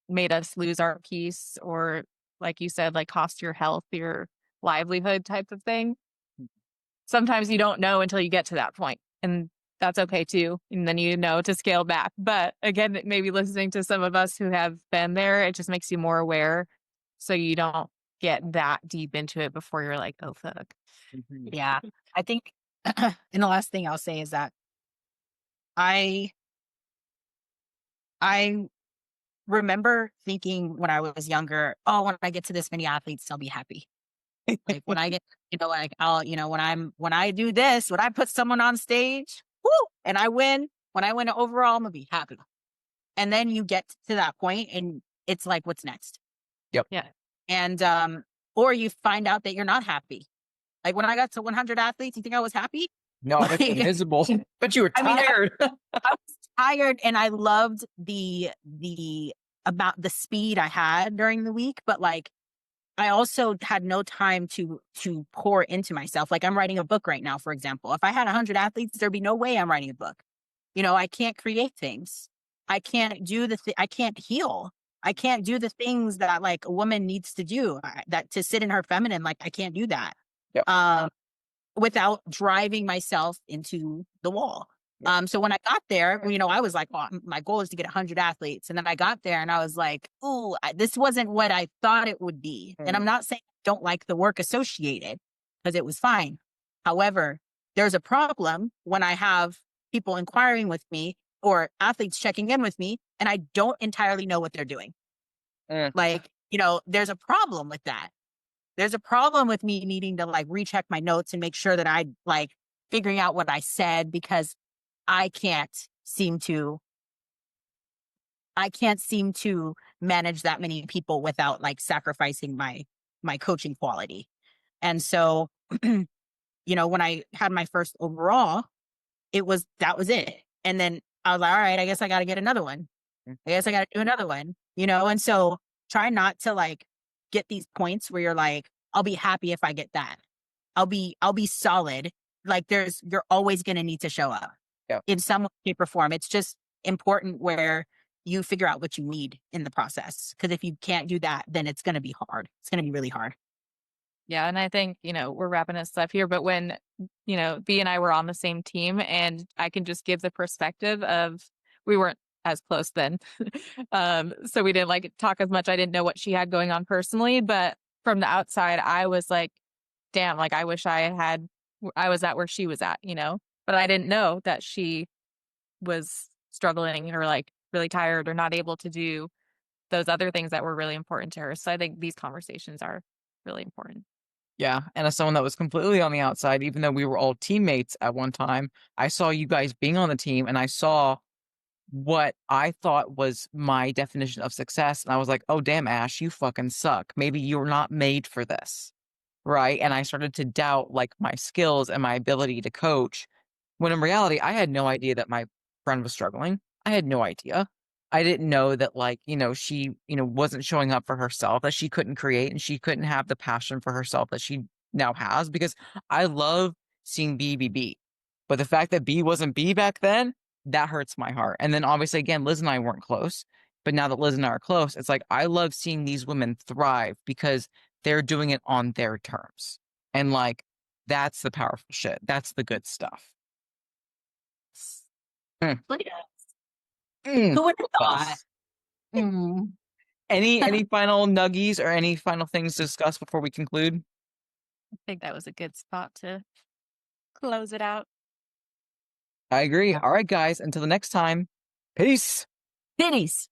made us lose our peace, or like you said, like cost your health, your livelihood type of thing. Sometimes you don't know until you get to that point, and that's okay too. And then you know to scale back. But again, maybe listening to some of us who have been there, it just makes you more aware, so you don't get that deep into it before you're like, oh fuck. Yeah. I think, and the last thing I'll say is that I remember thinking when I was younger, oh, when I get to this many athletes, I'll be happy. Like when I get, like I'll, when I do this, when I put someone on stage, woo, and I win, when I win an overall, I'm gonna be happy. And then you get to that point and it's like, what's next? Yep. Yeah. And, or you find out that you're not happy. Like when I got to 100 athletes, you think I was happy? No, that's Like- miserable. But you were I mean, tired. I was tired and I loved the about the speed I had during the week, but like I also had no time to pour into myself. Like I'm writing a book right now, for example. If I had 100 athletes, there'd be no way I'm writing a book. I can't create things. I can't do I can't heal. I can't do the things that like a woman needs to do. That to sit in her feminine, like I can't do that. Yep. Without driving myself into the wall. So when I got there, I was like, well, my goal is to get 100 athletes. And then I got there and I was like, oh, this wasn't what I thought it would be. And I'm not saying I don't like the work associated because it was fine. However, there's a problem when I have people inquiring with me or athletes checking in with me and I don't entirely know what they're doing. Like, there's a problem with that. There's a problem with me needing to like recheck my notes and make sure that I like figuring out what I said because I can't seem to manage that many people without like sacrificing my coaching quality. And so, when I had my first overall, that was it. And then I was like, all right, I guess I got to get another one. I guess I got to do another one, and so try not to like get these points where you're like, I'll be happy if I get that. I'll be solid. Like you're always going to need to show up in some way, shape or form. It's just important where you figure out what you need in the process. Because if you can't do that, then it's going to be hard. It's going to be really hard. Yeah. And I think, we're wrapping this up here, but when, B and I were on the same team, and I can just give the perspective of, we weren't as close then. So we didn't like talk as much. I didn't know what she had going on personally, but from the outside, I was like, damn, like I wish I was at where she was at, but I didn't know that she was struggling or like really tired or not able to do those other things that were really important to her. So I think these conversations are really important. Yeah. And as someone that was completely on the outside, even though we were all teammates at one time, I saw you guys being on the team and I saw what I thought was my definition of success. And I was like, oh, damn, Ash, you fucking suck. Maybe you're not made for this. Right. And I started to doubt like my skills and my ability to coach, when in reality, I had no idea that my friend was struggling. I had no idea. I didn't know that like, she, wasn't showing up for herself, that she couldn't create and she couldn't have the passion for herself that she now has, because I love seeing B be B. But the fact that B wasn't B back then, that hurts my heart. And then obviously, again, Liz and I weren't close. But now that Liz and I are close, it's like I love seeing these women thrive because they're doing it on their terms. And like, that's the powerful shit. That's the good stuff. Look at us. Who would have thought? Us. Any final nuggies or any final things to discuss before we conclude? I think that was a good spot to close it out. I agree. All right, guys. Until the next time. Peace. Pennies.